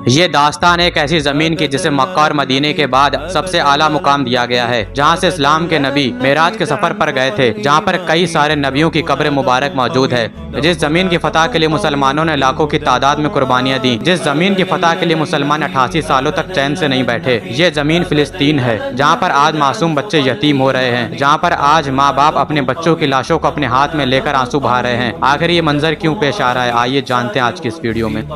ये दास्तान एक ऐसी जमीन की जिसे मक्का और मदीने के बाद सबसे आला मुकाम दिया गया है, जहाँ से इस्लाम के नबी मेराज के सफर पर गए थे, जहाँ पर कई सारे नबियों की कब्र मुबारक मौजूद है। जिस जमीन की फतह के लिए मुसलमानों ने लाखों की तादाद में कुर्बानियां दी, जिस जमीन की फतह के लिए मुसलमान 88 सालों तक चैन से नहीं बैठे, ये जमीन फिलिस्तीन है, जहाँ पर आज मासूम बच्चे यतीम हो रहे हैं, जहाँ पर आज माँ बाप अपने बच्चों की लाशों को अपने हाथ में लेकर आंसू बहा रहे हैं। आखिर ये मंजर क्यों पेश आ रहा है, आइए जानते हैं आज की इस वीडियो में।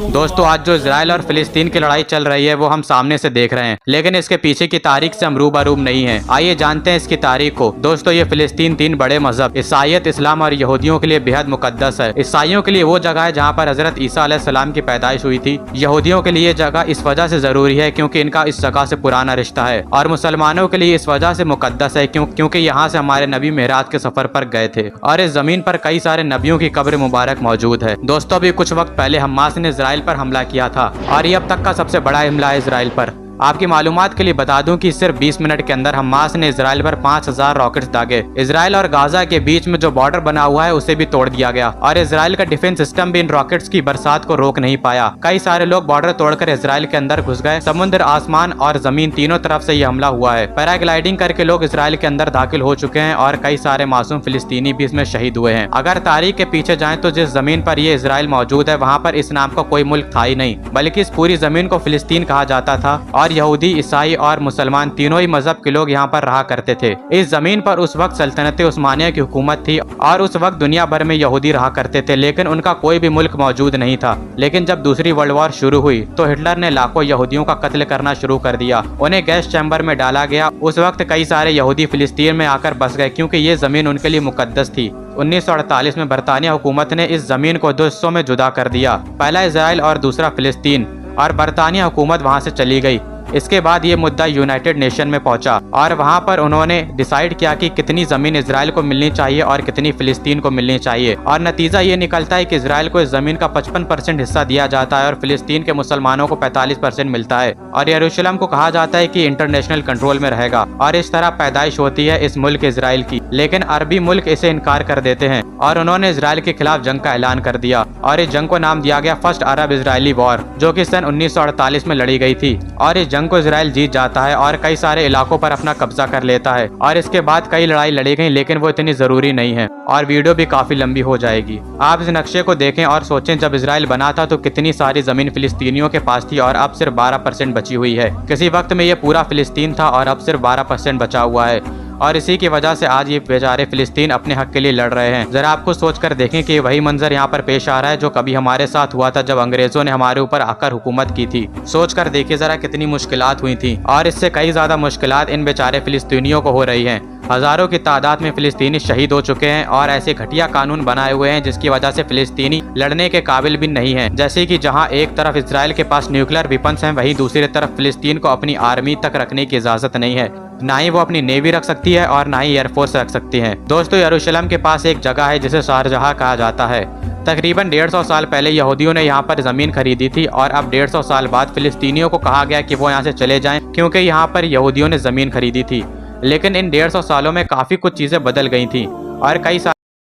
दोस्तों, आज जो इजराइल और फिलिस्तीन की लड़ाई चल रही है वो हम सामने से देख रहे हैं, लेकिन इसके पीछे की तारीख से हम रूबरू नहीं है। आइए जानते हैं इसकी तारीख को। दोस्तों, ये फिलिस्तीन 3 बड़े मजहब ईसाईयत, इस्लाम और यहूदियों के लिए बेहद मुकद्दस है। ईसाइयों के लिए वो जगह है जहाँ पर हजरत ईसा अलैहिस्सलाम की पैदाइश हुई थी। यहूदियों के लिए जगह इस वजह से जरूरी है क्योंकि इनका इस जगह से पुराना रिश्ता है, और मुसलमानों के लिए इस वजह से मुकद्दस है क्योंकि यहाँ से हमारे नबी मेराज के सफर पर गए थे, और इस जमीन पर कई सारे नबियों की कब्र मुबारक मौजूद है। दोस्तों, अभी कुछ वक्त पहले हमास ने इजराइल पर हमला किया था, और ये अब तक का सबसे बड़ा हमला है इजराइल पर। आपकी मालूमात के लिए बता दूं कि सिर्फ 20 मिनट के अंदर हमास ने इजराइल पर 5000 रॉकेट्स दागे। इजराइल और गाजा के बीच में जो बॉर्डर बना हुआ है उसे भी तोड़ दिया गया, और इजराइल का डिफेंस सिस्टम भी इन रॉकेट्स की बरसात को रोक नहीं पाया। कई सारे लोग बॉर्डर तोड़कर इजराइल के अंदर घुस गए। समुद्र, आसमान और जमीन तीनों तरफ से ये हमला हुआ है। पैराग्लाइडिंग करके लोग इजराइल के अंदर दाखिल हो चुके हैं, और कई सारे मासूम फिलिस्तीनी भी इसमें शहीद हुए हैं। अगर तारीख के पीछे जाएं तो जिस जमीन पर ये इजराइल मौजूद है वहाँ पर इस नाम का कोई मुल्क था ही नहीं, बल्कि इस पूरी जमीन को फिलिस्तीन कहा जाता था, और यहूदी, ईसाई और मुसलमान तीनों ही मजहब के लोग यहाँ पर रहा करते थे। इस जमीन पर उस वक्त सल्तनत उस्मानिया की हुकूमत थी, और उस वक्त दुनिया भर में यहूदी रहा करते थे, लेकिन उनका कोई भी मुल्क मौजूद नहीं था। लेकिन जब दूसरी वर्ल्ड वॉर शुरू हुई तो हिटलर ने लाखों यहूदियों का कत्ल करना शुरू कर दिया। उन्हें गैस चैम्बर में डाला गया। उस वक्त कई सारे यहूदी फिलिस्तीन में आकर बस गए क्योंकि ये जमीन उनके लिए मुकद्दस थी। 1948 में बरतानिया हुकूमत ने इस जमीन को 2 हिस्सों में जुदा कर दिया, पहला इजराइल और दूसरा फिलिस्तीन, और बरतानिया हुकूमत वहां से चली गई। इसके बाद ये मुद्दा यूनाइटेड नेशन में पहुंचा, और वहां पर उन्होंने डिसाइड किया कि कितनी जमीन इजराइल को मिलनी चाहिए और कितनी फिलिस्तीन को मिलनी चाहिए, और नतीजा ये निकलता है कि इजराइल को इस जमीन का 55% हिस्सा दिया जाता है और फिलिस्तीन के मुसलमानों को 45% मिलता है, और यरूशलेम को कहा जाता है कि इंटरनेशनल कंट्रोल में रहेगा। और इस तरह पैदाइश होती है इस मुल्क इजराइल की। लेकिन अरबी मुल्क इसे इनकार कर देते हैं, और उन्होंने इजराइल के खिलाफ जंग का ऐलान कर दिया, और इस जंग को नाम दिया गया फर्स्ट अरब इजरायली वॉर, जो कि सन 1948 में लड़ी गई थी। और इस जंग को इजराइल जीत जाता है और कई सारे इलाकों पर अपना कब्जा कर लेता है, और इसके बाद कई लड़ाई लड़ी गई, लेकिन वो इतनी जरूरी नहीं है, और वीडियो भी काफी लंबी हो जाएगी। आप इस नक्शे को देखें और सोचें, जब इजराइल बना था तो कितनी सारी जमीन फिलिस्तीनियों के पास थी, और अब सिर्फ 12% बची हुई है। किसी वक्त में ये पूरा फिलिस्तीन था और अब सिर्फ 12% बचा हुआ है, और इसी की वजह से आज ये बेचारे फिलिस्तीन अपने हक के लिए लड़ रहे हैं। जरा आपको सोचकर देखें कि वही मंजर यहाँ पर पेश आ रहा है जो कभी हमारे साथ हुआ था जब अंग्रेजों ने हमारे ऊपर आकर हुकूमत की थी। सोचकर देखिए जरा कितनी मुश्किलात हुई थी, और इससे कई ज्यादा मुश्किलात इन बेचारे फिलिस्तीनियों को हो रही हैं। हजारों की तादाद में फिलिस्तीनी शहीद हो चुके हैं, और ऐसे घटिया कानून बनाए हुए हैं जिसकी वजह से फिलिस्तीनी लड़ने के काबिल भी नहीं है। जैसे कि जहां एक तरफ इजराइल के पास न्यूक्लियर वेपन्स हैं, वहीं दूसरी तरफ फिलिस्तीन को अपनी आर्मी तक रखने की इजाजत नहीं है। ना ही वो अपनी नेवी रख सकती है और ना ही एयरफोर्स रख सकती है। दोस्तों, यरूशलेम के पास एक जगह है जिसे शारजहाँ कहा जाता है। तकरीबन 150 साल पहले यहूदियों ने यहाँ पर जमीन खरीदी थी, और अब 150 साल बाद फिलिस्तीनियों को कहा गया कि वो यहाँ से चले जाएं क्योंकि यहाँ पर यहूदियों ने जमीन खरीदी थी। लेकिन इन 150 सालों में काफी कुछ चीजें बदल गई थी, और कई